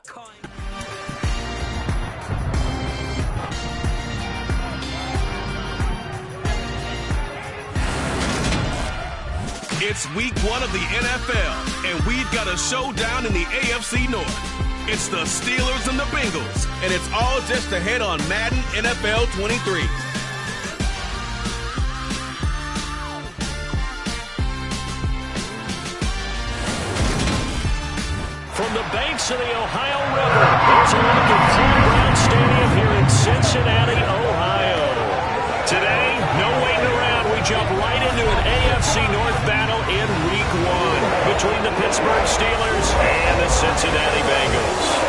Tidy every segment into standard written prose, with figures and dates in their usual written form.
It's week 1 of the NFL, and we've got a showdown in the AFC North. It's the Steelers and the Bengals, and it's all just ahead on Madden NFL 23. From the banks of the Ohio River, here's a look at Paul Brown Stadium here in Cincinnati, Ohio. Today, no waiting around. We jump right into an AFC North battle in Week 1 between the Pittsburgh Steelers and the Cincinnati Bengals.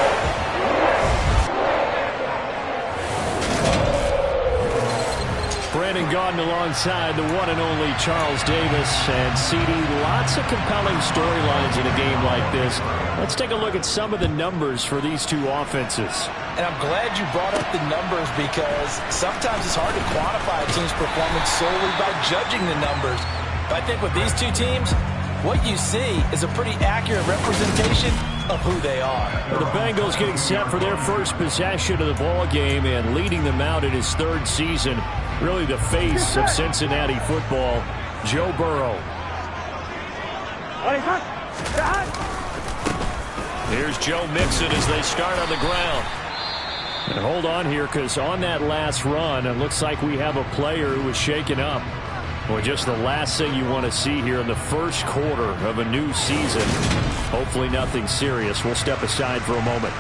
Brandon Gaudin alongside the one and only Charles Davis. And CD, lots of compelling storylines in a game like this. Let's take a look at some of the numbers for these two offenses. And I'm glad you brought up the numbers because sometimes it's hard to quantify a team's performance solely by judging the numbers. But I think with these two teams, what you see is a pretty accurate representation of who they are. The Bengals getting set for their first possession of the ball game and leading them out in his 3rd season. Really the face of Cincinnati football, Joe Burrow. Here's Joe Mixon as they start on the ground. And hold on here, because on that last run, it looks like we have a player who was shaken up. Well, just the last thing you want to see here in the first quarter of a new season. Hopefully nothing serious. We'll step aside for a moment.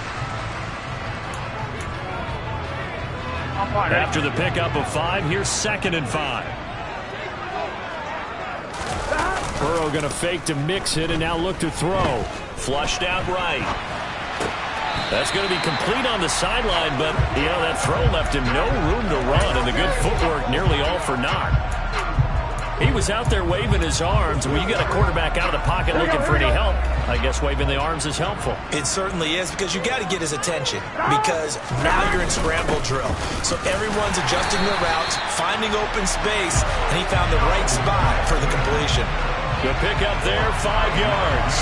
After the pickup of 5, here's 2nd and 5. Burrow going to fake to Mixon and now look to throw. Flushed out right. That's going to be complete on the sideline, but, that throw left him no room to run, and the good footwork nearly all for naught. He was out there waving his arms. When you got a quarterback out of the pocket looking for any help, I guess waving the arms is helpful. It certainly is, because you got to get his attention, because now you're in scramble drill. So everyone's adjusting their routes, finding open space, and he found the right spot for the completion. Good pick up there, 5 yards.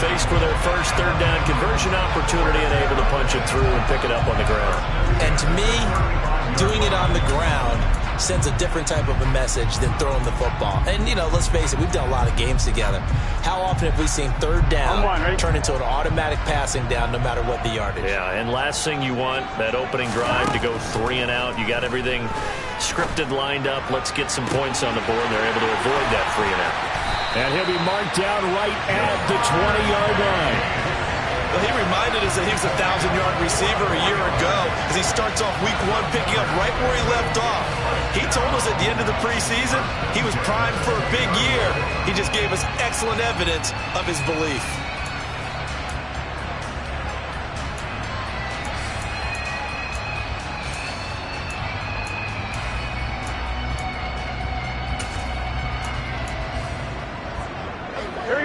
Faced with their first 3rd down conversion opportunity and able to punch it through and pick it up on the ground. And to me, doing it on the ground sends a different type of a message than throwing the football. And, let's face it, we've done a lot of games together. How often have we seen 3rd down turn into an automatic passing down no matter what the yardage? Yeah, and last thing you want, that opening drive to go 3 and out. You got everything scripted, lined up. Let's get some points on the board, and they're able to avoid that 3 and out. And he'll be marked down right at the 20-yard line. Well, he reminded us that he was a 1,000-yard receiver a year ago as he starts off Week 1 picking up right where he left off. He told us at the end of the preseason he was primed for a big year. He just gave us excellent evidence of his belief.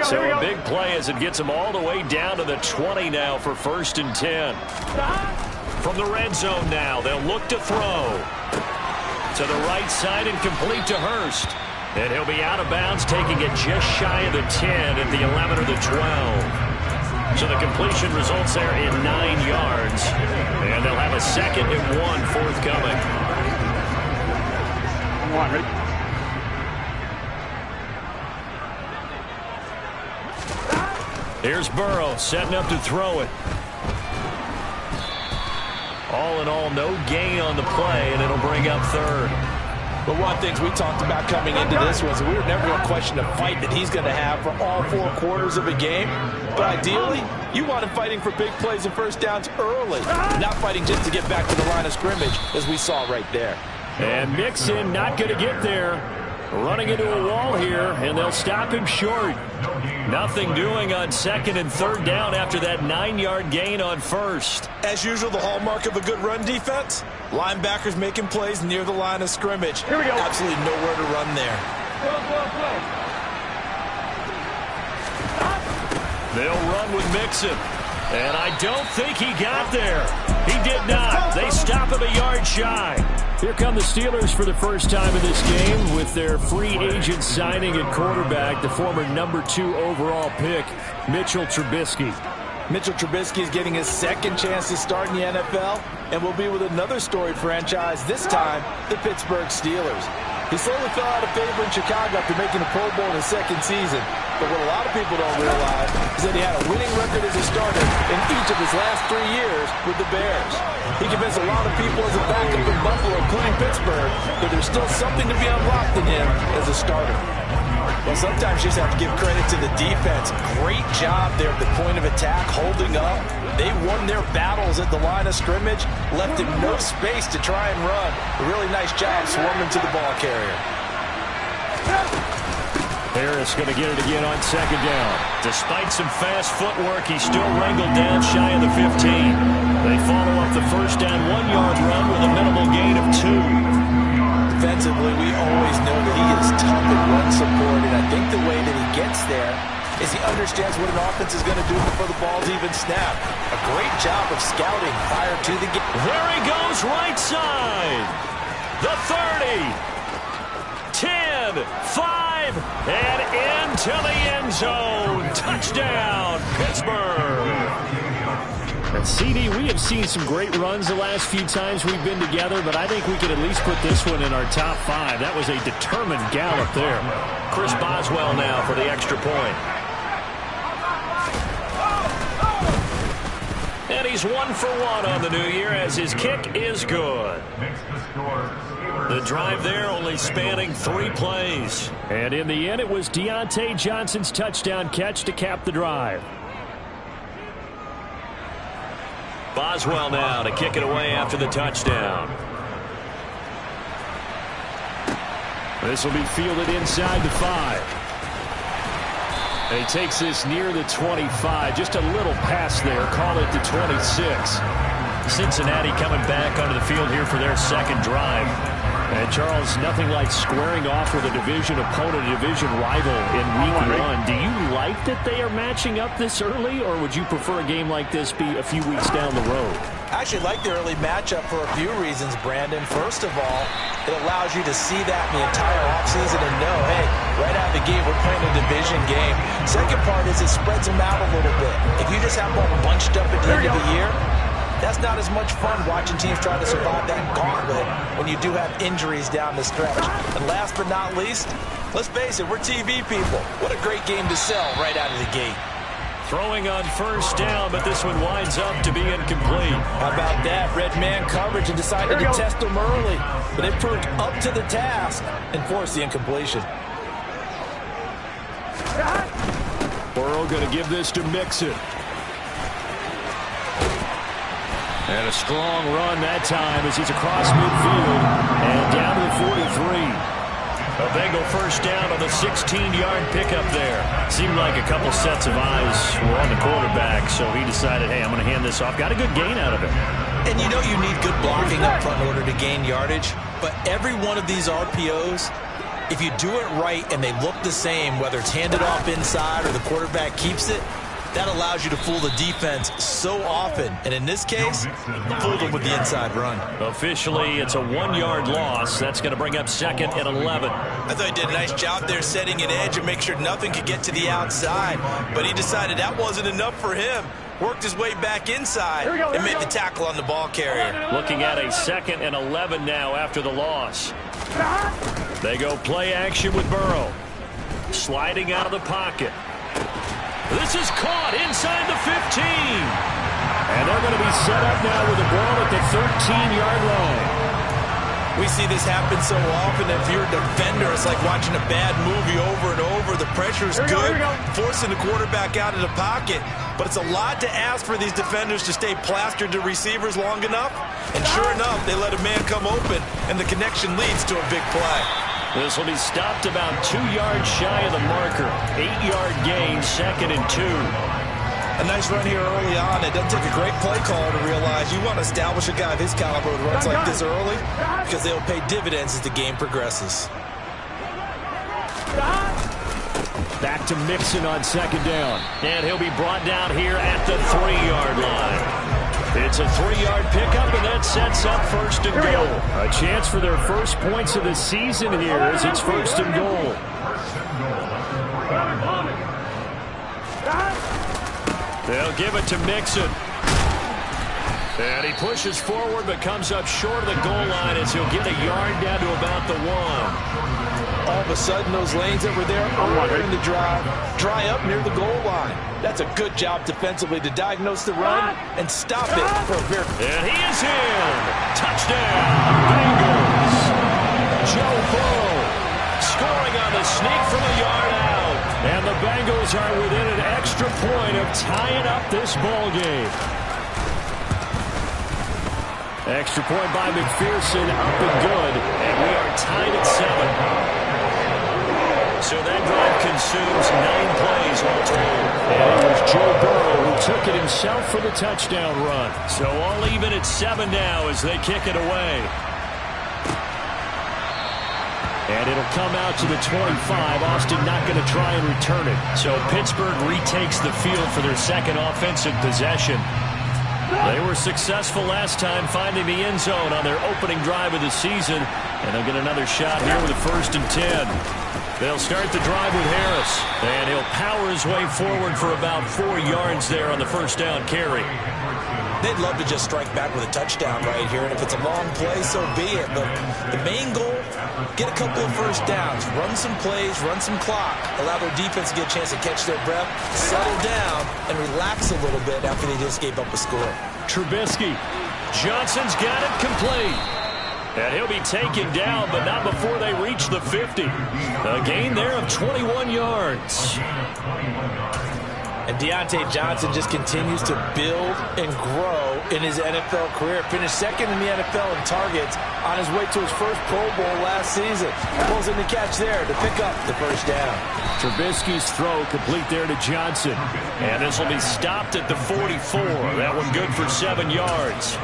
So a big play as it gets him all the way down to the 20 now for 1st and 10. From the red zone now, they'll look to throw. To the right side and complete to Hurst. And he'll be out of bounds, taking it just shy of the 10 at the 11 or the 12. So the completion results there in 9 yards. And they'll have a 2nd and 1 forthcoming. Here's Burrow setting up to throw it. All in all, no gain on the play, and it'll bring up 3rd. But one of the things we talked about coming into this was that we were never going to question the fight that he's going to have for all 4 quarters of a game. But ideally, you want him fighting for big plays and 1st downs early, not fighting just to get back to the line of scrimmage, as we saw right there. And Mixon not going to get there. Running into a wall here, and they'll stop him short. Nothing doing on 2nd and 3rd down after that 9-yard gain on 1st. As usual, the hallmark of a good run defense, linebackers making plays near the line of scrimmage. Here we go. Absolutely nowhere to run there. They'll run with Mixon. And I don't think he got there. He did not. They stop him a yard shy. Here come the Steelers for the first time in this game with their free agent signing at quarterback, the former number 2 overall pick, Mitchell Trubisky. Mitchell Trubisky is getting his second chance to start in the NFL and will be with another storied franchise, this time the Pittsburgh Steelers. He slowly fell out of favor in Chicago after making the Pro Bowl in his second season. But what a lot of people don't realize is that he had a winning record as a starter in each of his last 3 years with the Bears. He convinced a lot of people as a backup in Buffalo, including Pittsburgh, that there's still something to be unlocked in him as a starter. Well, sometimes you just have to give credit to the defense. Great job there at the point of attack, holding up. They won their battles at the line of scrimmage, left him no space to try and run. A really nice job swarming to the ball carrier. Harris going to get it again on second down. Despite some fast footwork, he's still wrangled down shy of the 15. They follow up the first down 1-yard run with a minimal gain of 2. Defensively, we always know that he is tough in run support, and I think the way that he gets there is he understands what an offense is going to do before the ball's even snapped. A great job of scouting prior to the game. There he goes, right side. The 30. 10, 5, and into the end zone. Touchdown, Pittsburgh. And CD, we have seen some great runs the last few times we've been together, but I think we could at least put this one in our top 5. That was a determined gallop there. Chris Boswell now for the extra point. And he's 1 for 1 on the new year as his kick is good. The drive there only spanning 3 plays. And in the end, it was Deontay Johnson's touchdown catch to cap the drive. Boswell now to kick it away after the touchdown. This will be fielded inside the 5. And he takes this near the 25. Just a little pass there. Call it the 26. Cincinnati coming back onto the field here for their second drive. And Charles, nothing like squaring off with a division opponent, a division rival in week 1. Do you like that they are matching up this early, or would you prefer a game like this be a few weeks down the road? I actually like the early matchup for a few reasons, Brandon. First of all, it allows you to see that in the entire offseason and know, hey, right out of the gate, we're playing a division game. Second part is it spreads them out a little bit. If you just have them all bunched up at the end of the year, that's not as much fun watching teams try to survive that gauntlet when you do have injuries down the stretch. And last but not least, let's face it, we're TV people. What a great game to sell right out of the gate. Throwing on first down, but this one winds up to be incomplete. How about that? Red man coverage and decided to test them early. But they proved up to the task and forced the incompletion. Burrow going to give this to Mixon. And a strong run that time as he's across midfield and down to the 43. A Bengal first down on the 16-yard pickup there. Seemed like a couple sets of eyes were on the quarterback, so he decided, hey, I'm going to hand this off. Got a good gain out of it. And you know you need good blocking up front in order to gain yardage, but every one of these RPOs, if you do it right and they look the same, whether it's handed off inside or the quarterback keeps it, that allows you to fool the defense so often. And in this case, fooled them with the inside run. Officially, it's a 1-yard loss. That's going to bring up second and 11. I thought he did a nice job there setting an edge and make sure nothing could get to the outside. But he decided that wasn't enough for him. Worked his way back inside and made the tackle on the ball carrier. Looking at a second and 11 now after the loss. They go play action with Burrow. Sliding out of the pocket. This is caught inside the 15. And they're going to be set up now with the ball at the 13-yard line. We see this happen so often. If you're a defender, it's like watching a bad movie over and over. The pressure's good, forcing the quarterback out of the pocket. But it's a lot to ask for these defenders to stay plastered to receivers long enough. And sure enough, they let a man come open, and the connection leads to a big play. This will be stopped about 2 yards shy of the marker. 8-yard gain, second and 2. A nice run here early on. It doesn't take a great play caller to realize you want to establish a guy of his caliber who runs like this early because they'll pay dividends as the game progresses. Back to Mixon on second down. And he'll be brought down here at the 3-yard line. It's a 3-yard pickup, and that sets up first and goal. A chance for their first points of the season here as it's first and goal. They'll give it to Mixon. And he pushes forward but comes up short of the goal line as he'll get a yard down to about the 1. All of a sudden, those lanes that were there earlier in the drive dry up near the goal line. That's a good job defensively to diagnose the run and stop it for a very... And he is in. Touchdown, Bengals. Joe Burrow scoring on the sneak from a yard out. And the Bengals are within an extra point of tying up this ball game. Extra point by McPherson, up and good, and we are tied at 7. So that drive consumes 9 plays all told. And it was Joe Burrow who took it himself for the touchdown run. So all even at 7 now as they kick it away. And it'll come out to the 25. Austin not going to try and return it. So Pittsburgh retakes the field for their second offensive possession. They were successful last time finding the end zone on their opening drive of the season. And they'll get another shot here with a 1st and 10. They'll start the drive with Harris. And he'll power his way forward for about 4 yards there on the first down carry. They'd love to just strike back with a touchdown right here. And if it's a long play, so be it. But the main goal, get a couple of first downs. Run some plays, run some clock. Allow their defense to get a chance to catch their breath, settle down, and relax a little bit after they just gave up a score. Trubisky. Johnson's got it complete. And he'll be taken down, but not before they reach the 50. A gain there of 21 yards. And Deontay Johnson just continues to build and grow in his NFL career. Finished 2nd in the NFL in targets on his way to his first Pro Bowl last season. Pulls in the catch there to pick up the first down. Trubisky's throw complete there to Johnson. And this will be stopped at the 44. That one good for 7 yards.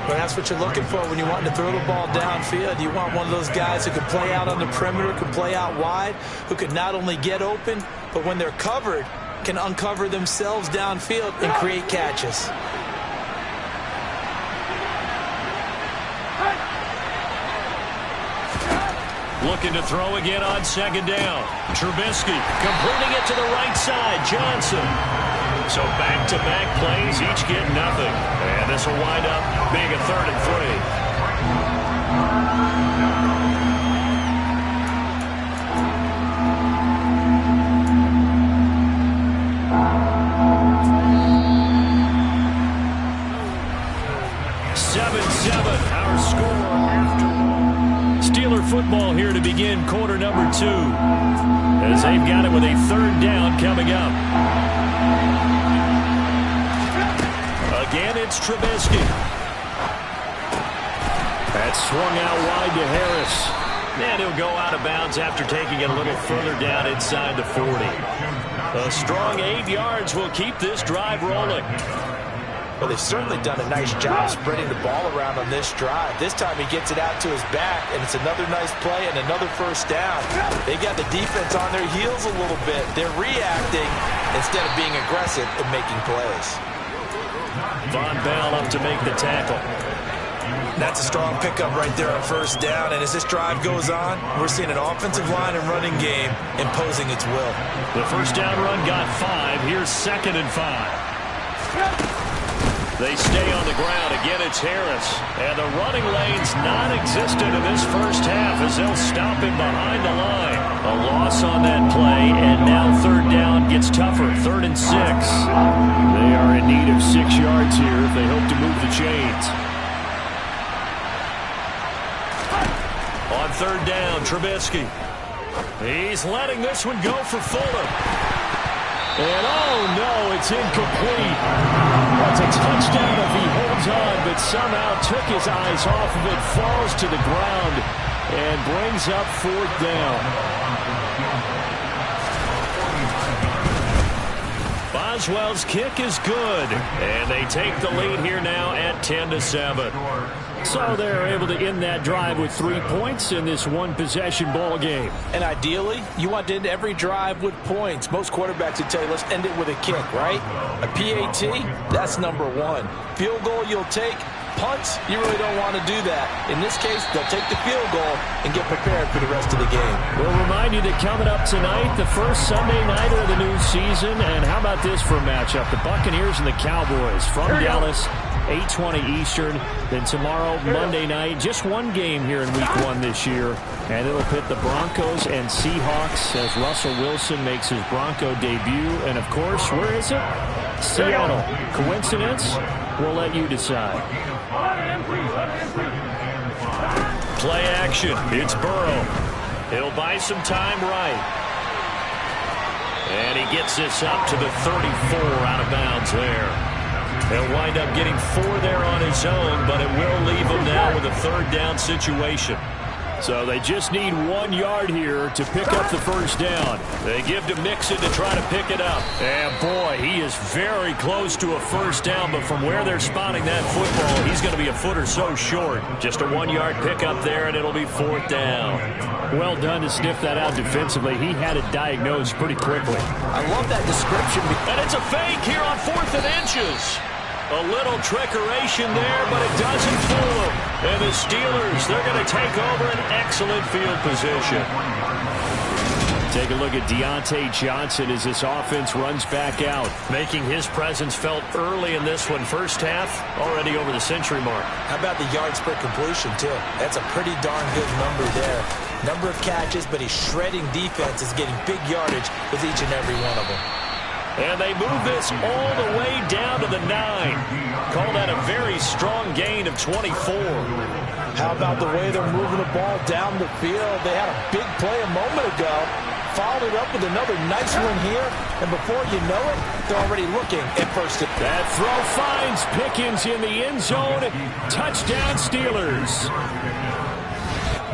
But that's what you're looking for when you want to throw the ball downfield. You want one of those guys who can play out on the perimeter, can play out wide, who can not only get open, but when they're covered, can uncover themselves downfield and create catches. Looking to throw again on 2nd down. Trubisky completing it to the right side. Johnson. So back-to-back plays, each get nothing. And this will wind up being a 3rd and 7-7, our score after Steeler football here to begin quarter number 2. As they've got it with a 3rd down coming up. Again, it's Trubisky. That's swung out wide to Harris. And he'll go out of bounds after taking it a little further down inside the 40. A strong 8 yards will keep this drive rolling. Well, they've certainly done a nice job spreading the ball around on this drive. This time he gets it out to his back, and it's another nice play and another first down. They got the defense on their heels a little bit. They're reacting instead of being aggressive and making plays. Von Bell up to make the tackle. That's a strong pickup right there on first down, and as this drive goes on, we're seeing an offensive line and running game imposing its will. The first down run got 5. Here's 2nd and 5. They stay on the ground. Again, it's Harris. And the running lane's non-existent in this first half as they'll stop him behind the line. A loss on that play, and now 3rd down gets tougher. 3rd and 6. They are in need of 6 yards here if they hope to move the chains. On 3rd down, Trubisky. He's letting this one go for Fuller. And oh no, it's incomplete. That's a touchdown if he holds on, but somehow took his eyes off of it, falls to the ground, and brings up 4th down. Boswell's kick is good, and they take the lead here now at 10-7. So they're able to end that drive with 3 points in this one-possession ball game. And ideally, you want to end every drive with points. Most quarterbacks would tell you, let's end it with a kick, right? A PAT, that's number 1. Field goal you'll take, punts, you really don't want to do that. In this case, they'll take the field goal and get prepared for the rest of the game. We'll remind you that coming up tonight, the first Sunday nighter of the new season. And how about this for a matchup? The Buccaneers and the Cowboys from Dallas, 8:20 Eastern. Then tomorrow, Monday night, just one game here in Week 1 this year. And it'll pit the Broncos and Seahawks as Russell Wilson makes his Bronco debut. And, of course, where is it? Seattle. Coincidence? We'll let you decide. Play action. It's Burrow. He'll buy some time right. And he gets this up to the 34 out of bounds there. He'll wind up getting 4 there on his own, but it will leave him now with a third down situation. So they just need 1 yard here to pick up the first down. They give to Mixon to try to pick it up. And boy, he is very close to a first down, but from where they're spotting that football, he's going to be a foot or so short. Just a 1 yard pickup there, and it'll be 4th down. Well done to sniff that out defensively. He had it diagnosed pretty quickly. I love that description. And it's a fake here on 4th and inches. A little trickeration there, but it doesn't fool them. And the Steelers, they're going to take over an excellent field position. Take a look at Deontay Johnson as this offense runs back out, making his presence felt early in this one. First half, already over the century mark. How about the yards per completion, too? That's a pretty darn good number there. Number of catches, but he's shredding defenses, getting big yardage with each and every one of them. And they move this all the way down to the 9. Call that a very strong gain of 24. How about the way they're moving the ball down the field? They had a big play a moment ago. Followed it up with another nice one here. And before you know it, they're already looking at first. That throw finds Pickens in the end zone. Touchdown Steelers.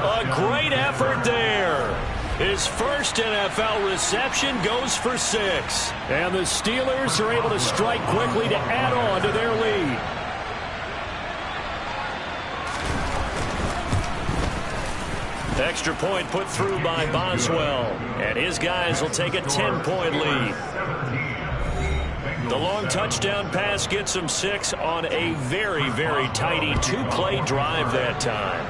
A great effort there. His first NFL reception goes for 6. And the Steelers are able to strike quickly to add on to their lead. Extra point put through by Boswell. And his guys will take a 10-point lead. The long touchdown pass gets them 6 on a very, very tidy 2-play drive that time.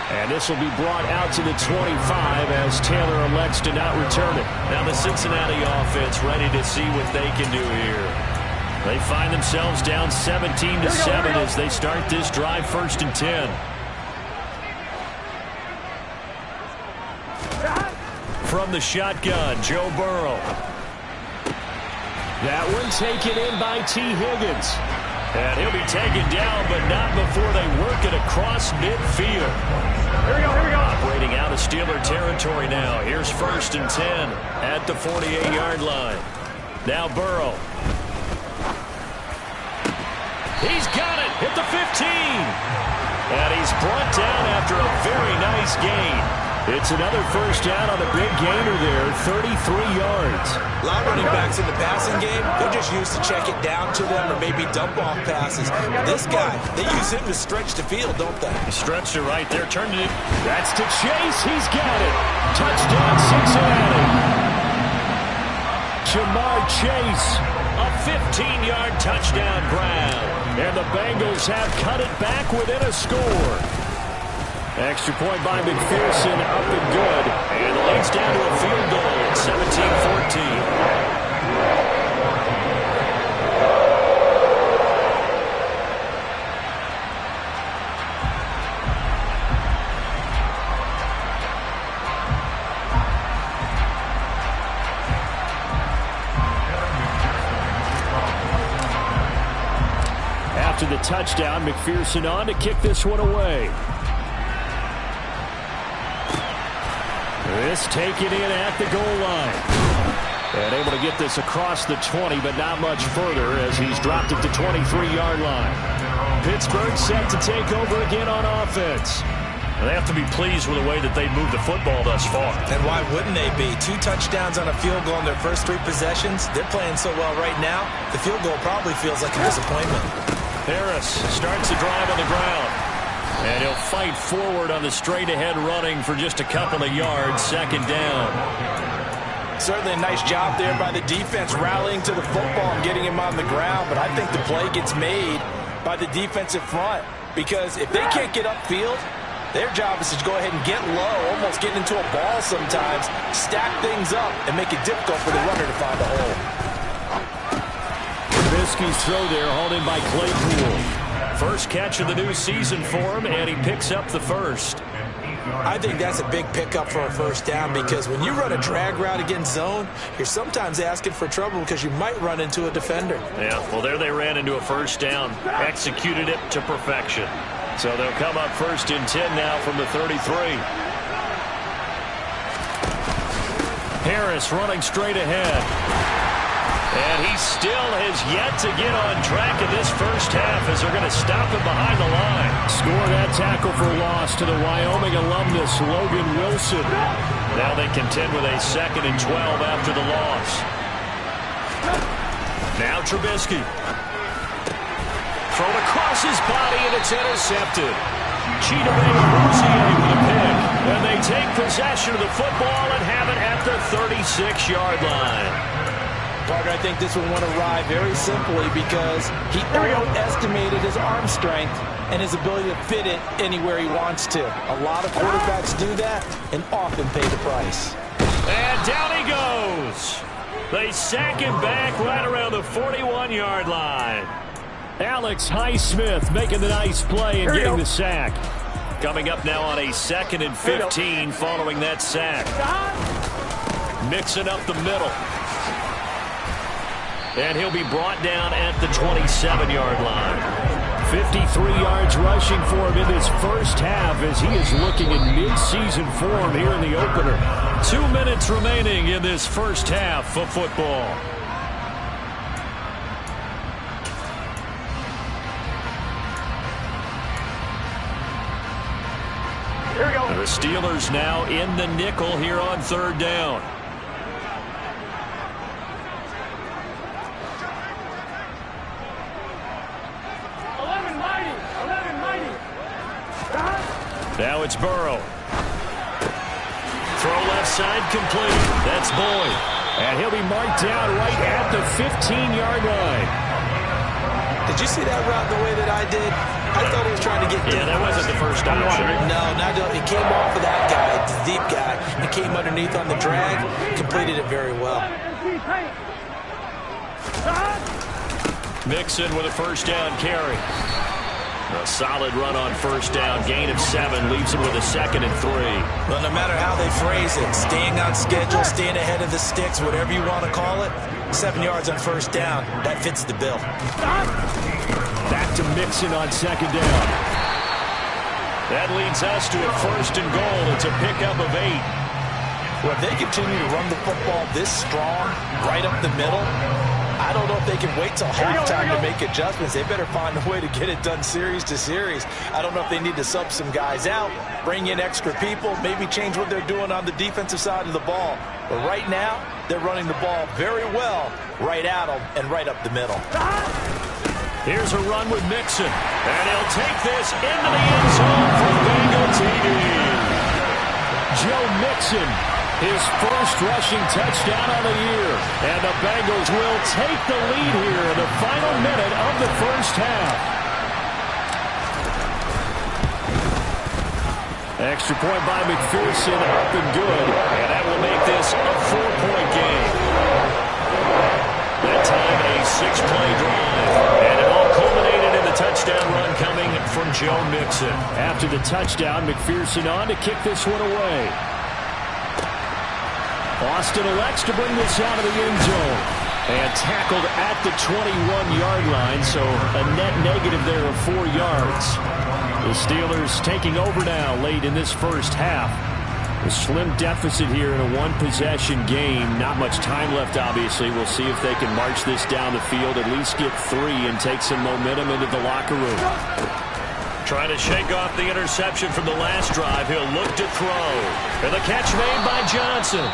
And this will be brought out to the 25 as Taylor elects to not return it. Now the Cincinnati offense ready to see what they can do here. They find themselves down 17-7 as they start this drive 1st and 10. From the shotgun, Joe Burrow. That one taken in by T. Higgins. And he'll be taken down, but not before they work it across midfield. Here we go. Operating out of Steeler territory now. Here's 1st and 10 at the 48-yard line. Now Burrow. He's got it at the 15. And he's brought down after a very nice gain. It's another first down on a big gainer there, 33 yards. A lot of running backs in the passing game, they're just used to check it down to them or maybe dump off passes. This guy, they use him to stretch the field, don't they? He stretched it right there, turned it. That's to Chase. He's got it. Touchdown, Cincinnati. Jamar Chase, a 15-yard touchdown grab. And the Bengals have cut it back within a score. Extra point by McPherson, up and good. And the lead's down to a field goal at 17-14. After the touchdown, McPherson on to kick this one away. This taken in at the goal line. And able to get this across the 20, but not much further as he's dropped it to 23-yard line. Pittsburgh set to take over again on offense. They have to be pleased with the way that they moved the football thus far. And why wouldn't they be? 2 touchdowns on a field goal in their first 3 possessions. They're playing so well right now, the field goal probably feels like a disappointment. Harris starts the drive on the ground. And he'll fight forward on the straight-ahead running for just a couple of yards. 2nd down. Certainly a nice job there by the defense rallying to the football and getting him on the ground, but I think the play gets made by the defensive front because if they can't get upfield, their job is to go ahead and get low, almost get into a ball sometimes, stack things up, and make it difficult for the runner to find a hole. Trubisky's throw there, hauled in by Claypool. First catch of the new season for him, and he picks up the first. I think that's a big pickup for a first down because when you run a drag route against zone, you're sometimes asking for trouble because you might run into a defender. Yeah, well, there they ran into a first down, executed it to perfection. So they'll come up first and 10 now from the 33. Harris running straight ahead. And he still has yet to get on track in this first half as they're going to stop him behind the line. Score that tackle for loss to the Wyoming alumnus, Logan Wilson. Now they contend with a 2nd and 12 after the loss. Now Trubisky. Thrown across his body, and it's intercepted. Chidobe with a pick. And they take possession of the football and have it at the 36-yard line. Partner, I think this one went awry very simply because he overestimated his arm strength and his ability to fit it anywhere he wants to. A lot of quarterbacks do that and often pay the price. And down he goes. They sack him back right around the 41-yard line. Alex Highsmith making the nice play and getting the sack. Coming up now on a 2nd and 15 following that sack. Mixing up the middle. And he'll be brought down at the 27-yard line. 53 yards rushing for him in this first half as he is looking in mid-season form here in the opener. 2 minutes remaining in this first half of football. Here we go. The Steelers now in the nickel here on 3rd down. Now it's Burrow. Throw left side complete. That's Boyd. And he'll be marked down right at the 15-yard line. Did you see that route the way that I did? I thought he was trying to get Yeah, that wasn't the first option. No, it came off of that guy, the deep guy, and came underneath on the drag, completed it very well. Mixon with a first down carry. A solid run on first down. Gain of 7 leaves him with a 2nd and 3. Well, no matter how they phrase it, staying on schedule, staying ahead of the sticks, whatever you want to call it, 7 yards on first down, that fits the bill. Back to Mixon on 2nd down. That leads us to a 1st and goal. It's a pickup of 8. Well, if they continue to run the football this strong, right up the middle, I don't know if they can wait till halftime to make adjustments. They better find a way to get it done series to series. I don't know if they need to sub some guys out, bring in extra people, maybe change what they're doing on the defensive side of the ball. But right now, they're running the ball very well right at them and right up the middle. Here's a run with Mixon. And he'll take this into the end zone for Bengal TD. Joe Mixon, his first rushing touchdown of the year. And the Bengals will take the lead here in the final minute of the first half. Extra point by McPherson, up and good. And that will make this a 4-point game. That time a 6-play drive. And it all culminated in the touchdown run coming from Joe Mixon. After the touchdown, McPherson on to kick this one away. Austin elects to bring this out of the end zone. And tackled at the 21-yard line, so a net negative there of 4 yards. The Steelers taking over now late in this first half. A slim deficit here in a one-possession game. Not much time left, obviously. We'll see if they can march this down the field, at least get 3 and take some momentum into the locker room. Trying to shake off the interception from the last drive. He'll look to throw. And the catch made by Johnson.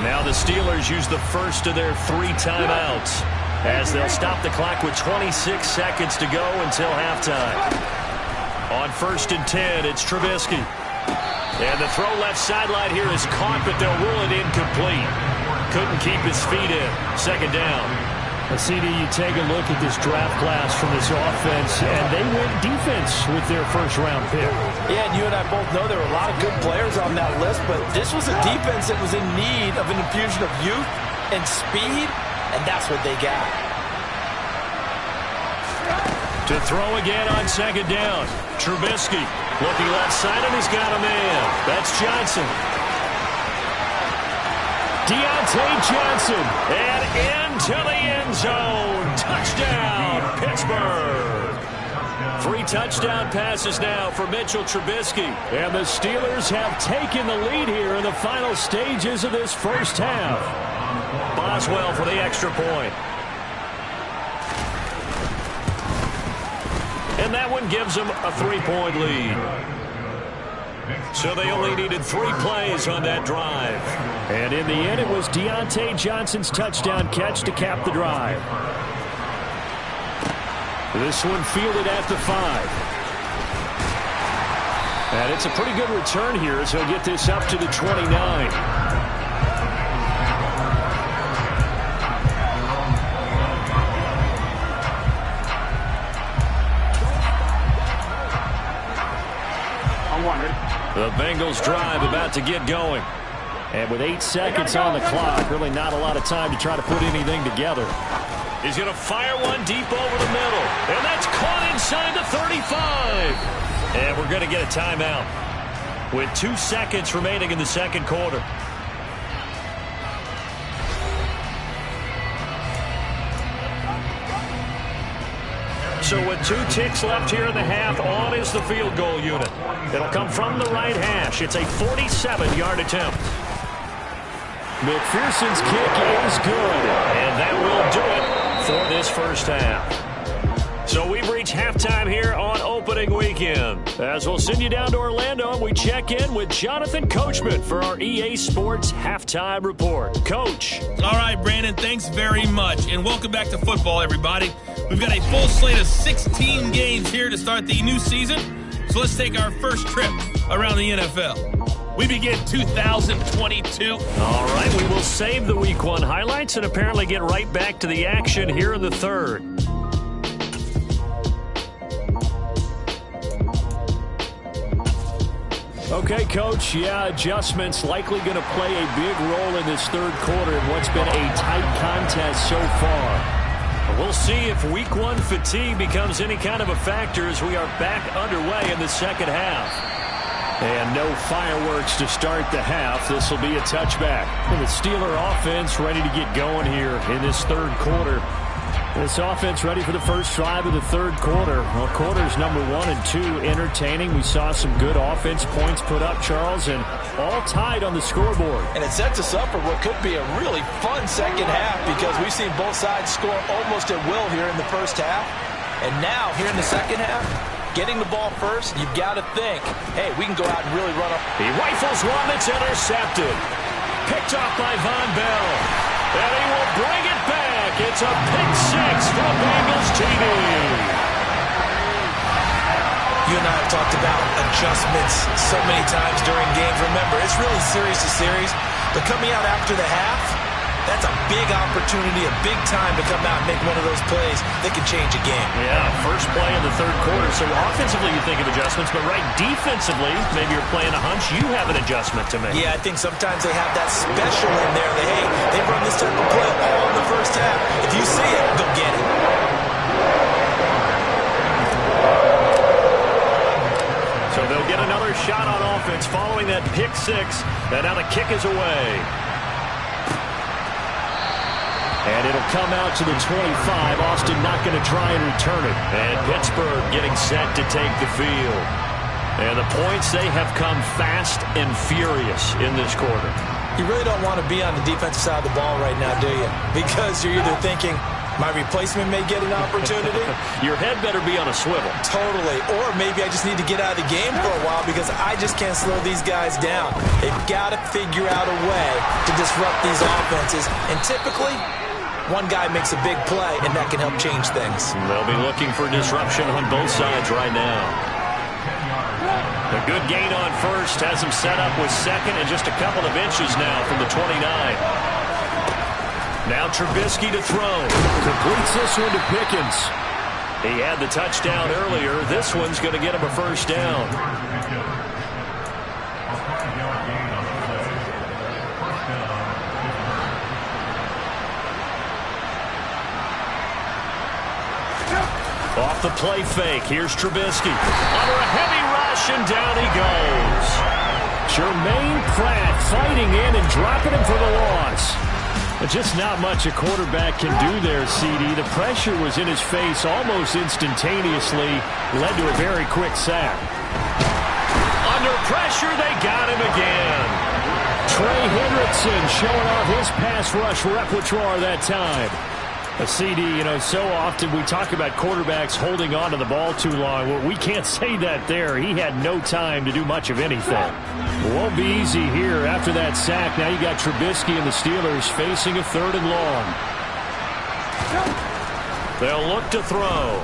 Now the Steelers use the first of their 3 timeouts as they'll stop the clock with 26 seconds to go until halftime. On 1st and 10, it's Trubisky. And the throw left sideline here is caught, but they'll rule it incomplete. couldn't keep his feet in. Second down. CD, you take a look at this draft class from this offense, and they went defense with their first-round pick. Yeah, and you and I both know there were a lot of good players on that list, but this was a defense that was in need of an infusion of youth and speed, and that's what they got. To throw again on second down. Trubisky looking left side, and he's got a man. That's Johnson. Deontay Johnson, and into the end zone. Touchdown, Pittsburgh. 3 touchdown passes now for Mitchell Trubisky. And the Steelers have taken the lead here in the final stages of this first half. Boswell for the extra point. And that one gives them a 3-point lead. So they only needed 3 plays on that drive. And in the end, it was Deontay Johnson's touchdown catch to cap the drive. This one fielded at the 5. And it's a pretty good return here as he'll get this up to the 29. The Bengals drive about to get going. And with 8 seconds on the clock, really not a lot of time to try to put anything together. He's going to fire one deep over the middle. And that's caught inside the 35. And we're going to get a timeout with 2 seconds remaining in the second quarter. So with 2 ticks left here in the half, on is the field goal unit. It'll come from the right hash. It's a 47-yard attempt. McPherson's kick is good. And that will do it for this first half. So we've reached halftime here on opening weekend. As we'll send you down to Orlando, and we check in with Jonathan Coachman for our EA Sports Halftime Report. Coach. All right, Brandon, thanks very much. And welcome back to football, everybody. We've got a full slate of 16 games here to start the new season. So let's take our first trip around the NFL. We begin 2022. All right, we will save the Week 1 highlights and apparently get right back to the action here in the third. Okay, Coach, adjustments likely going to play a big role in this third quarter in what's been a tight contest so far. We'll see if Week 1 fatigue becomes any kind of a factor as we are back underway in the second half. And no fireworks to start the half. This will be a touchback. And the Steeler offense ready to get going here in this third quarter. This offense ready for the first drive of the third quarter. Well, quarters number 1 and 2 entertaining. We saw some good offense points put up, Charles, and all tied on the scoreboard. And it sets us up for what could be a really fun second half because we've seen both sides score almost at will here in the first half. And now, here in the second half, getting the ball first, you've got to think, hey, we can go out and really run up. He rifles one that's intercepted. Picked off by Von Bell. And he will bring it back. It's a pick 6 for Bengals TV. You and I have talked about adjustments so many times during games. Remember, it's really series to series. But coming out after the half, that's a big opportunity, a big time to come out and make one of those plays that can change a game. Yeah, first play in the third quarter. So offensively you think of adjustments, but right defensively, maybe you're playing a hunch. You have an adjustment to make. Yeah, I think sometimes they have that special in there that, hey, they run this type of play all in the first half. If you see it, go get it. So they'll get another shot on offense following that pick 6. And now the kick is away. And it'll come out to the 25. Austin not going to try and return it. And Pittsburgh getting set to take the field. And the points, they have come fast and furious in this quarter. You really don't want to be on the defensive side of the ball right now, do you? Because you're either thinking, my replacement may get an opportunity. Your head better be on a swivel. Totally. Or maybe I just need to get out of the game for a while because I just can't slow these guys down. They've got to figure out a way to disrupt these offenses. And typically, one guy makes a big play, and that can help change things. They'll be looking for disruption on both sides right now. A good gain on first has him set up with second and just a couple of inches now from the 29. Now Trubisky to throw. Completes this one to Pickens. He had the touchdown earlier. This one's going to get him a first down. Off the play fake. Here's Trubisky. Under a heavy rush, and down he goes. Jermaine Pratt fighting in and dropping him for the loss. But just not much a quarterback can do there, CD. The pressure was in his face almost instantaneously. Led to a very quick sack. Under pressure, they got him again. Trey Hendrickson showing off his pass rush repertoire that time. A CD, so often we talk about quarterbacks holding on to the ball too long. Well, we can't say that there. He had no time to do much of anything. It won't be easy here after that sack. Now you got Trubisky and the Steelers facing a 3rd and long. They'll look to throw.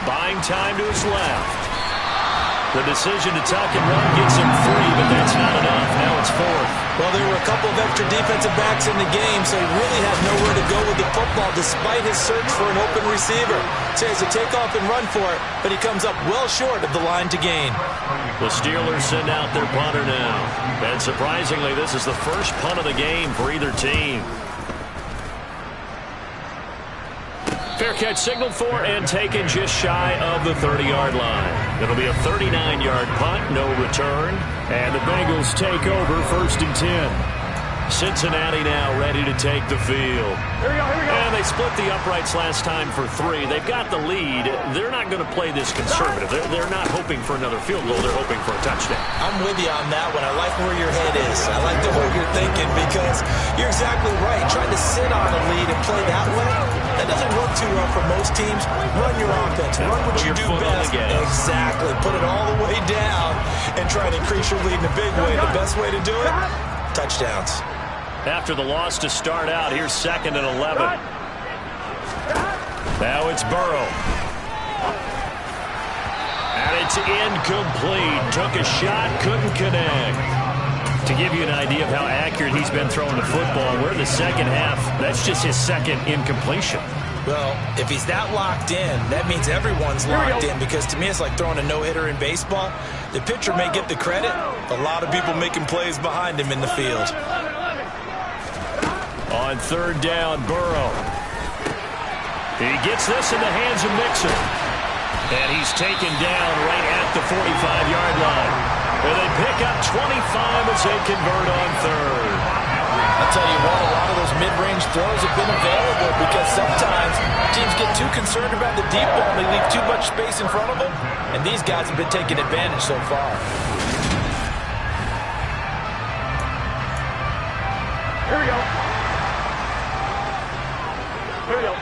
Buying time to his left. The decision to tuck and run gets him 3, but that's not enough. Now it's 4th. Well, there were a couple of extra defensive backs in the game, so he really had nowhere to go with the football despite his search for an open receiver. So he has to take off and run for it, but he comes up well short of the line to gain. The Steelers send out their punter now. And surprisingly, this is the first punt of the game for either team. Fair catch signaled for and taken just shy of the 30-yard line. It'll be a 39-yard punt, no return. And the Bengals take over 1st and 10. Cincinnati now ready to take the field. Here we go. And they split the uprights last time for 3. They've got the lead. They're not going to play this conservative. They're not hoping for another field goal. They're hoping for a touchdown. I'm with you on that one. I like where your head is. I like the way you're thinking because you're exactly right. Trying to sit on a lead and play that way, that doesn't work too well for most teams. Run your offense. Run what you do best. Exactly. Put it all the way down and try to increase your lead in a big way. The best way to do it, touchdowns. After the loss to start out, here's 2nd and 11. Now it's Burrow. And it's incomplete. Took a shot, couldn't connect. To give you an idea of how accurate he's been throwing the football, we're in the second half. That's just his 2nd incompletion. Well, if he's that locked in, that means everyone's locked in because to me it's like throwing a no-hitter in baseball. The pitcher may get the credit. A lot of people making plays behind him in the field. On 3rd down, Burrow. He gets this in the hands of Mixon. And he's taken down right at the 45-yard line. And they pick up 25 as they convert on 3rd. I'll tell you what, a lot of those mid-range throws have been available because sometimes teams get too concerned about the deep ball and they leave too much space in front of them. And these guys have been taking advantage so far. Here we go. Here we go.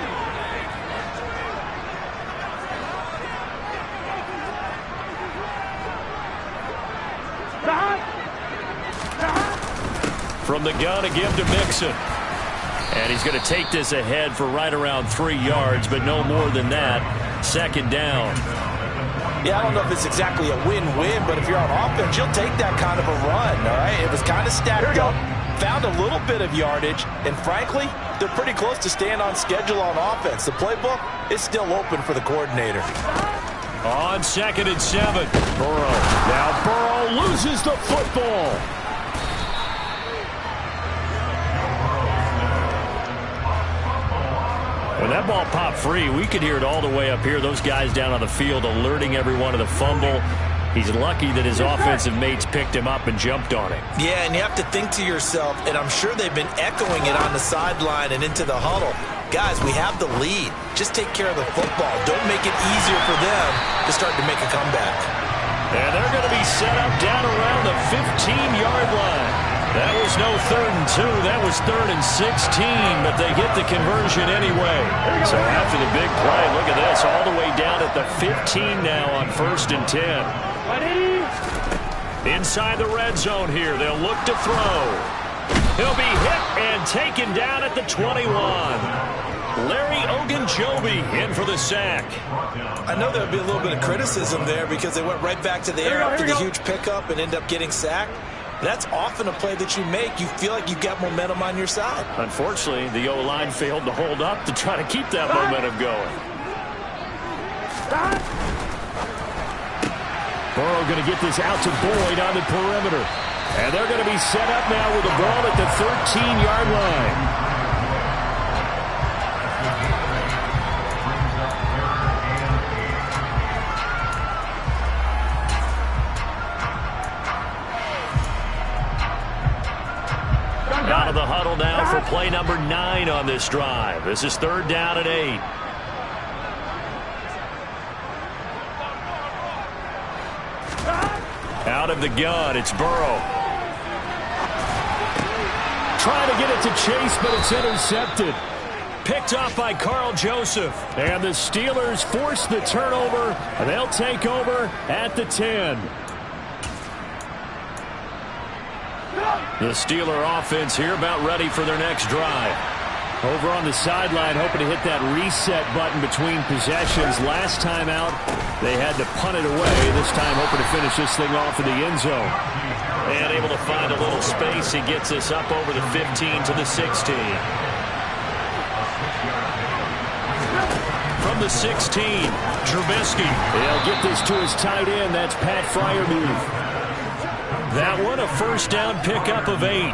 From the gun, a give to Mixon. And he's going to take this ahead for right around 3 yards, but no more than that. 2nd down. Yeah, I don't know if it's exactly a win-win, but if you're on offense, you'll take that kind of a run, all right? It was kind of stacked up, found a little bit of yardage, and frankly, they're pretty close to staying on schedule on offense. The playbook is still open for the coordinator. On 2nd and 7, Burrow. Now Burrow loses the football. When that ball popped free, we could hear it all the way up here. Those guys down on the field alerting everyone of the fumble. He's lucky that his offensive mates picked him up and jumped on it. Yeah, and you have to think to yourself, and I'm sure they've been echoing it on the sideline and into the huddle. Guys, we have the lead. Just take care of the football. Don't make it easier for them to start to make a comeback. And they're going to be set up down around the 15-yard line. That was no 3rd and 2. That was 3rd and 16, but they get the conversion anyway. So after the big play, look at this, all the way down at the 15 now on 1st and 10. Inside the red zone here, they'll look to throw. He'll be hit and taken down at the 21. Larry Ogunjobi in for the sack. I know there'll be a little bit of criticism there because they went right back to the air after the huge pickup and end up getting sacked. That's often a play that you make. You feel like you got momentum on your side. Unfortunately, the O-line failed to hold up to try to keep that momentum going. Burrow going to get this out to Boyd on the perimeter. And they're going to be set up now with the ball at the 13-yard line. Out of the huddle now for play number 9 on this drive. This is 3rd down and 8. Out of the gun, it's Burrow. Trying to get it to Chase, but it's intercepted. Picked off by Carl Joseph. And the Steelers force the turnover, and they'll take over at the 10. The Steeler offense here about ready for their next drive. Over on the sideline, hoping to hit that reset button between possessions. Last time out, they had to punt it away. This time, hoping to finish this thing off in the end zone. And able to find a little space. He gets us up over the 15 to the 16. From the 16, Trubisky. He'll get this to his tight end. That's Pat Freiermuth. That one, a first down pickup of 8.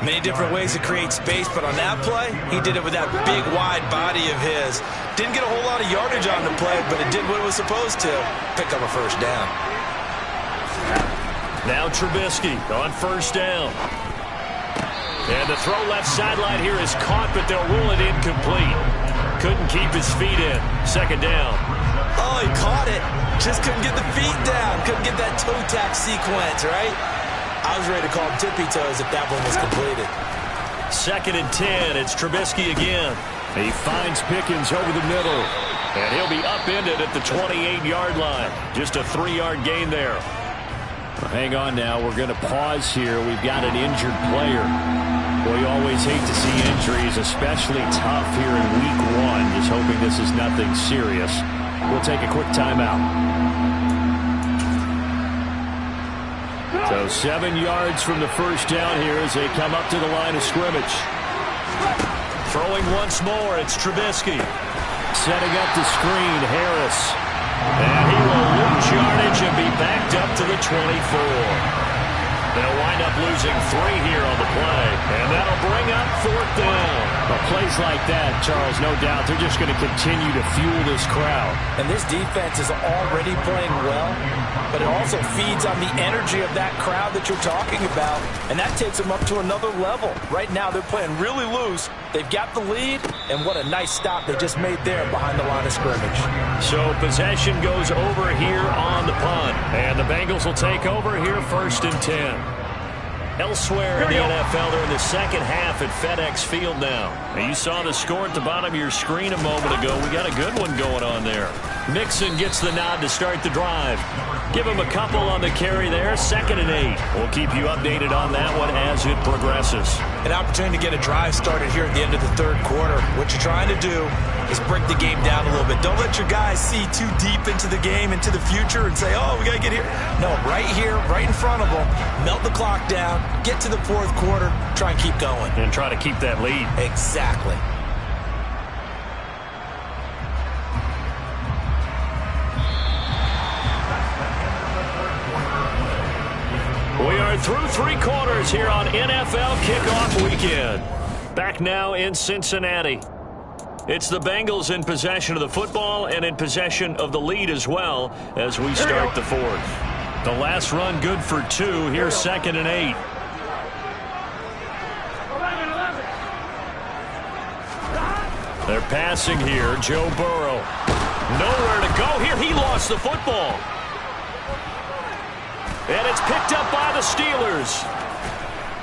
Many different ways to create space, but on that play, he did it with that big, wide body of his. Didn't get a whole lot of yardage on the play, but it did what it was supposed to, pick up a first down. Now Trubisky on first down. And the throw left sideline here is caught, but they'll rule it incomplete. Couldn't keep his feet in. Second down. Oh, he caught it. Just couldn't get the feet down. Couldn't get that toe tap sequence, right? I was ready to call him tippy toes if that one was completed. 2nd and 10. It's Trubisky again. He finds Pickens over the middle. And he'll be upended at the 28-yard line. Just a 3-yard gain there. Hang on now. We're going to pause here. We've got an injured player. Well, you always hate to see injuries, especially tough here in week 1. Just hoping this is nothing serious. We'll take a quick timeout. So 7 yards from the first down here as they come up to the line of scrimmage. Throwing once more, it's Trubisky. Setting up the screen, Harris. And he will lose yardage and be backed up to the 24. They'll wind up losing 3 here on the play. And that'll bring up 4th down. But plays like that, Charles, no doubt, they're just going to continue to fuel this crowd. And this defense is already playing well, but it also feeds on the energy of that crowd that you're talking about, and that takes them up to another level. Right now, they're playing really loose. They've got the lead, and what a nice stop they just made there behind the line of scrimmage. So possession goes over here on the punt, and the Bengals will take over here 1st and 10. Elsewhere in the NFL, they're in the second half at FedEx Field now. And you saw the score at the bottom of your screen a moment ago. We got a good one going on there. Mixon gets the nod to start the drive. Give him a couple on the carry there. 2nd and 8. We'll keep you updated on that one as it progresses. An opportunity to get a drive started here at the end of the 3rd quarter. What you're trying to do is break the game down a little bit. Don't let your guys see too deep into the game, into the future, and say, oh, we got to get here. No, right here, right in front of them, melt the clock down, get to the 4th quarter, try and keep going. And try to keep that lead. Exactly. We are through 3 quarters here on NFL Kickoff Weekend. Back now in Cincinnati. It's the Bengals in possession of the football and in possession of the lead as well as we start the 4th. The last run good for 2. Here's 2nd and 8. They're passing here. Joe Burrow. Nowhere to go here. He lost the football. And it's picked up by the Steelers.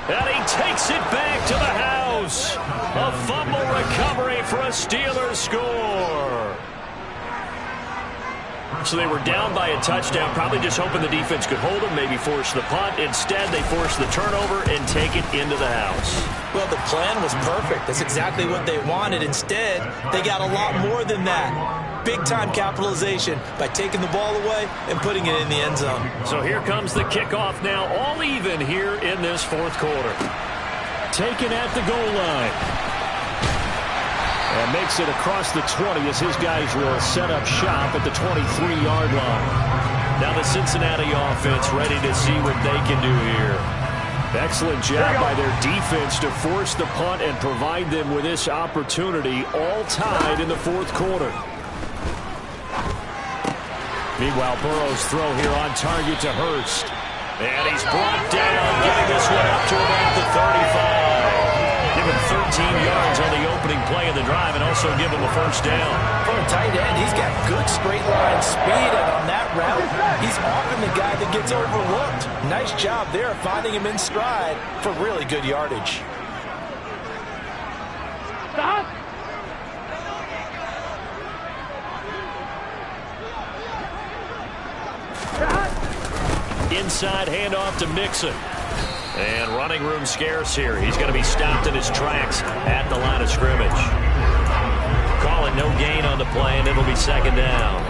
And he takes it back to the house. A fumble recovery for a Steelers score. So they were down by a touchdown, probably just hoping the defense could hold them, maybe force the punt. Instead, they force the turnover and take it into the house. Well, the plan was perfect. That's exactly what they wanted. Instead, they got a lot more than that. big-time capitalization by taking the ball away and putting it in the end zone. So here comes the kickoff now, all even here in this fourth quarter. Taken at the goal line. And makes it across the 20 as his guys will set up shop at the 23-yard line. Now the Cincinnati offense ready to see what they can do here. Excellent job by their defense to force the punt and provide them with this opportunity, all tied in the fourth quarter. Meanwhile, Burrow's throw here on target to Hurst. And he's brought down, getting this one up to about the 35. Give him 13 yards on the opening play of the drive and also give him a first down. For a tight end, he's got good straight line speed, and on that route, he's often the guy that gets overlooked. Nice job there finding him in stride for really good yardage. Inside handoff to Mixon. And running room scarce here. He's going to be stopped in his tracks at the line of scrimmage. Call it no gain on the play, and it'll be second down.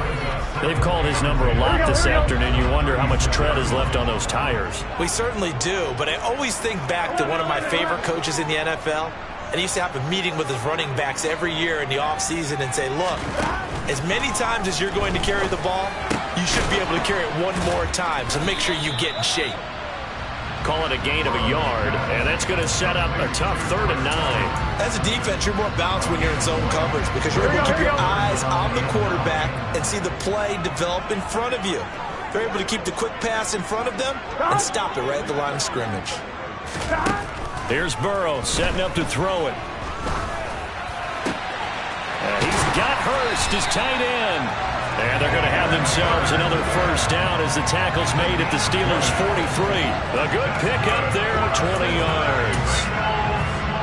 They've called his number a lot this afternoon. You wonder how much tread is left on those tires. We certainly do, but I always think back to one of my favorite coaches in the NFL. And he used to have a meeting with his running backs every year in the offseason and say, look, as many times as you're going to carry the ball, you should be able to carry it one more time, so make sure you get in shape. Call it a gain of a yard, and that's going to set up a tough 3rd and 9. As a defense, you're more balanced when you're in zone coverage because you're able to keep your eyes on the quarterback and see the play develop in front of you. They're able to keep the quick pass in front of them and stop it right at the line of scrimmage. Here's Burrow setting up to throw it. He's got Hurst, his tight end. And they're going to have themselves another first down as the tackle's made at the Steelers' 43. A good pickup there of 20 yards.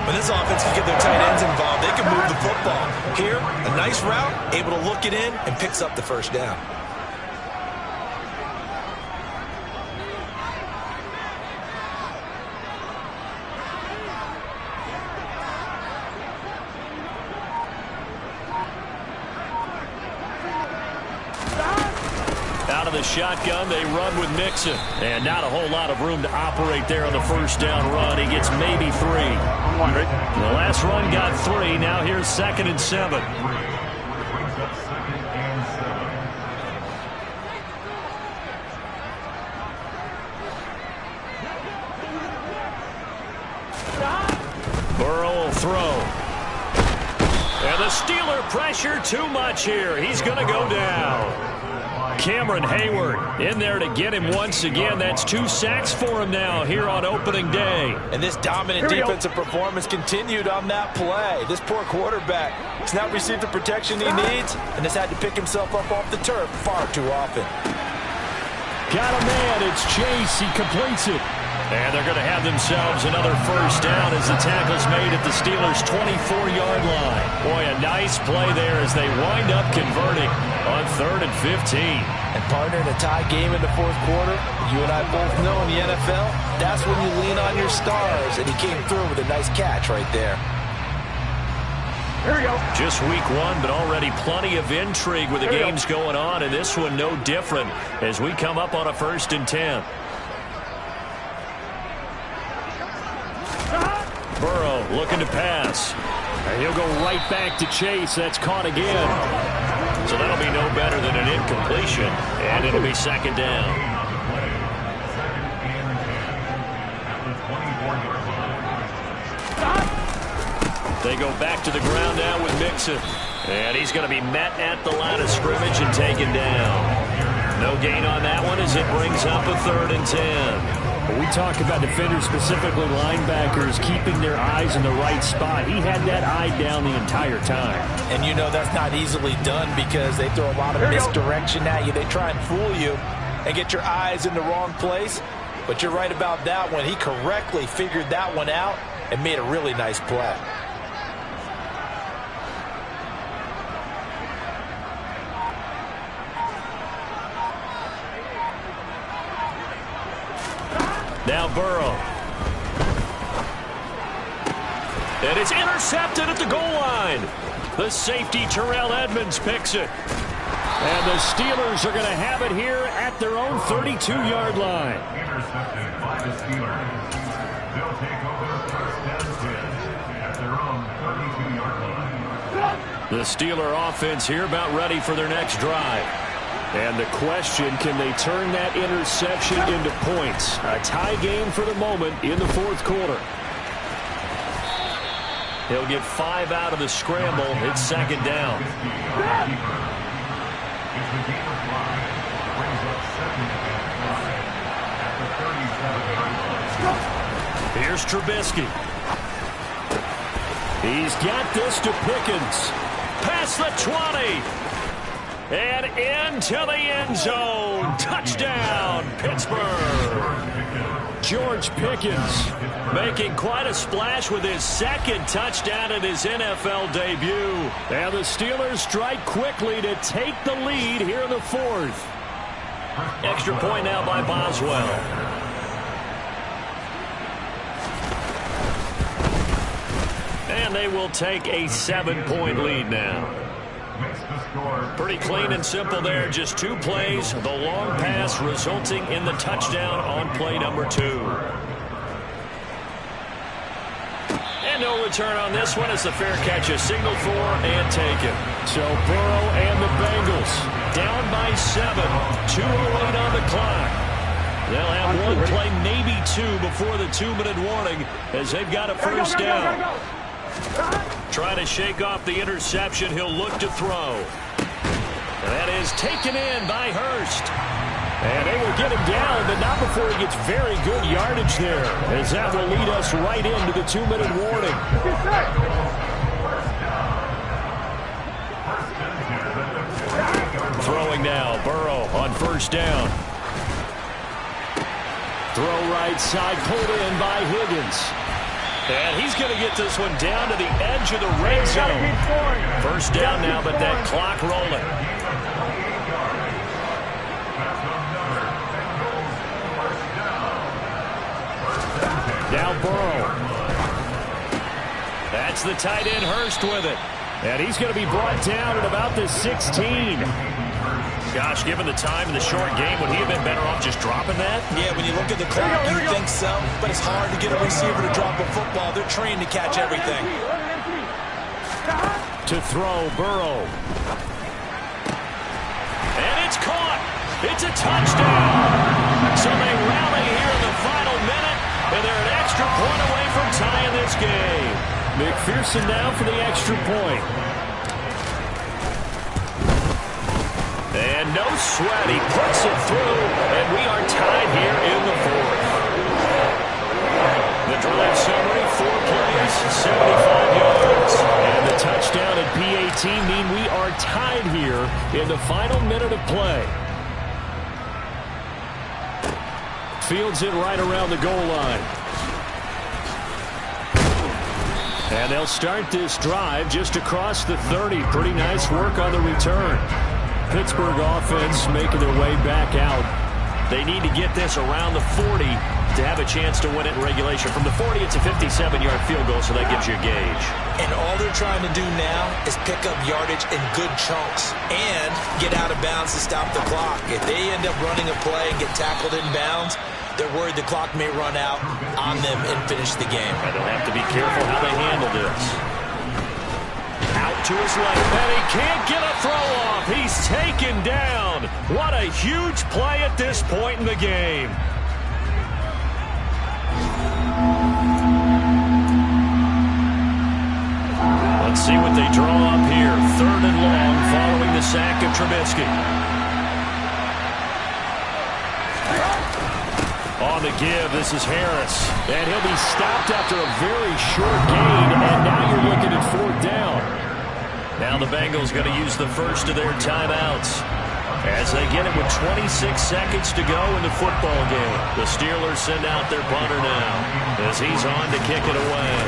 When this offense can get their tight ends involved, they can move the football. Here, a nice route, able to look it in, and picks up the first down. The shotgun, they run with Mixon. And not a whole lot of room to operate there on the first down run. He gets maybe 3. The last run got 3. Now here's 2nd and 7. Burrow will throw. And the Steeler pressure too much here. He's going to go down. Cameron Hayward in there to get him once again. That's 2 sacks for him now here on opening day. And this dominant defensive performance continued on that play. This poor quarterback has not received the protection he needs and has had to pick himself up off the turf far too often. Got a man. It's Chase. He completes it. And they're going to have themselves another first down as the tackle's made at the Steelers' 24-yard line. Boy, a nice play there as they wind up converting on 3rd and 15. And partner, in a tie game in the fourth quarter, you and I both know in the NFL, that's when you lean on your stars. And he came through with a nice catch right there. Here we go. Just week 1, but already plenty of intrigue with the games going on. And this one no different as we come up on a 1st and 10. Burrow looking to pass. And he'll go right back to Chase. That's caught again. So that'll be no better than an incompletion. And it'll be 2nd down. They go back to the ground now with Mixon. And he's going to be met at the line of scrimmage and taken down. No gain on that one as it brings up a 3rd and 10. We talk about defenders, specifically linebackers, keeping their eyes in the right spot. He had that eye down the entire time. And you know that's not easily done because they throw a lot of misdirection at you. They try and fool you and get your eyes in the wrong place. But you're right about that one. He correctly figured that one out and made a really nice play. Now Burrow. And it's intercepted at the goal line. The safety, Terrell Edmonds, picks it. And the Steelers are going to have it here at their own 32-yard line. Intercepted by the Steelers. They'll take over first and 10 at their own 32-yard line. The Steeler offense here about ready for their next drive. And the question, can they turn that interception into points? A tie game for the moment in the fourth quarter. He'll get 5 out of the scramble. It's second down. Here's Trubisky. He's got this to Pickens. Past the 20. And into the end zone. Touchdown, Pittsburgh. George Pickens making quite a splash with his second touchdown in his NFL debut. And the Steelers strike quickly to take the lead here in the fourth. Extra point now by Boswell. And they will take a 7-point lead now. Pretty clean and simple there. Just 2 plays. The long pass resulting in the touchdown on play number 2. And no return on this one as the fair catch is signaled for and taken. So Burrow and the Bengals down by 7. 2:08 on the clock. They'll have 1 play, maybe 2 before the 2-minute warning as they've got a first down. Trying to shake off the interception. He'll look to throw. And that is taken in by Hurst. And they will get him down, but not before he gets very good yardage there, as that will lead us right into the 2-minute warning. Throwing now, Burrow on first down. Throw right side, pulled in by Higgins. And he's going to get this one down to the edge of the red zone. First down now, but that clock rolling. Now Burrow. That's the tight end Hurst with it. And he's going to be brought down at about the 16. Gosh, given the time in the short game, would he have been better off just dropping that? Yeah, when you look at the clock, you think so. But it's hard to get a receiver to drop a football. They're trained to catch everything. To throw, Burrow. And it's caught. It's a touchdown. So they rally here in the final minute, and they're an extra point away from tying this game. McPherson now for the extra point. And no sweat, he puts it through, and we are tied here in the fourth. The drive summary, 4 plays, 75 yards. And the touchdown at PAT mean we are tied here in the final minute of play. Fields it right around the goal line. And they'll start this drive just across the 30. Pretty nice work on the return. Pittsburgh offense making their way back out. They need to get this around the 40 to have a chance to win it in regulation. From the 40, it's a 57-yard field goal, so that gives you a gauge. And all they're trying to do now is pick up yardage in good chunks and get out of bounds to stop the clock. If they end up running a play and get tackled in bounds, they're worried the clock may run out on them and finish the game. And they'll have to be careful how they handle this. Out to his left, and he can't get a throw off. He's taken down. What a huge play at this point in the game. Let's see what they draw up here. 3rd and long following the sack of Trubisky. On the give, this is Harris. And he'll be stopped after a very short gain, and now you're looking at 4th down. Now the Bengals going to use the first of their timeouts as they get it with 26 seconds to go in the football game. The Steelers send out their punter now as he's on to kick it away.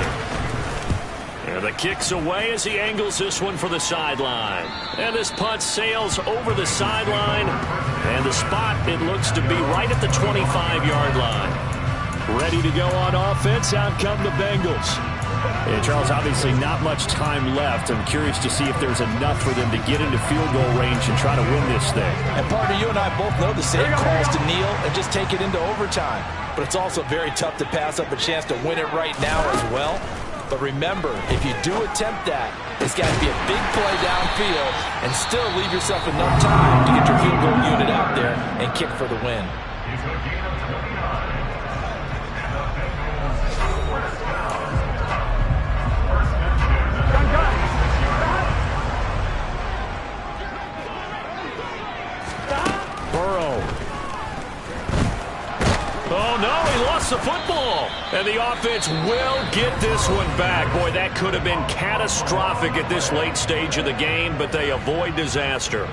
And the kick's away as he angles this one for the sideline. And this punt sails over the sideline. And the spot, it looks to be right at the 25-yard line. Ready to go on offense. Out come the Bengals. And Charles, obviously not much time left. I'm curious to see if there's enough for them to get into field goal range and try to win this thing. And partner, you and I both know the same calls to kneel and just take it into overtime. But it's also very tough to pass up a chance to win it right now as well. But remember, if you do attempt that, it's got to be a big play downfield and still leave yourself enough time to get your field goal unit out there and kick for the win. It's a gain of 29. And the Bengals first down. First and 10. Burrow. Oh, no, he lost the football. And the offense will get this one back. Boy, that could have been catastrophic at this late stage of the game, but they avoid disaster.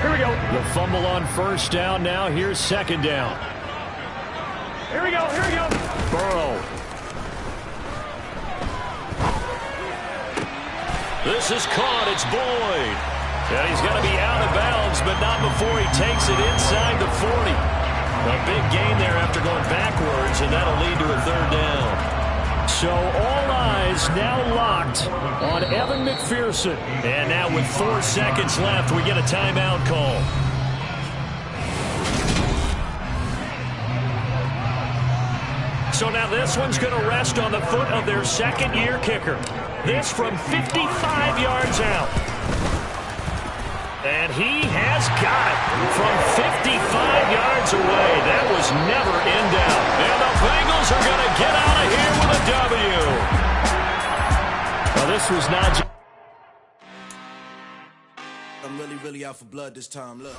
Here we go. The fumble on first down now. Here's second down. Here we go. Here we go. Burrow. This is caught. It's Boyd. And he's going to be out of bounds, but not before he takes it inside the 40. A big gain there after going backwards, and that'll lead to a third down. So all eyes now locked on Evan McPherson. And now with 4 seconds left, we get a timeout call. So now this one's going to rest on the foot of their second-year kicker. This from 55 yards out. And he has got it from 55 yards away. That was never in doubt. And the Bengals are going to get out of here with a W. Well, this was not just... I'm really out for blood this time. Look.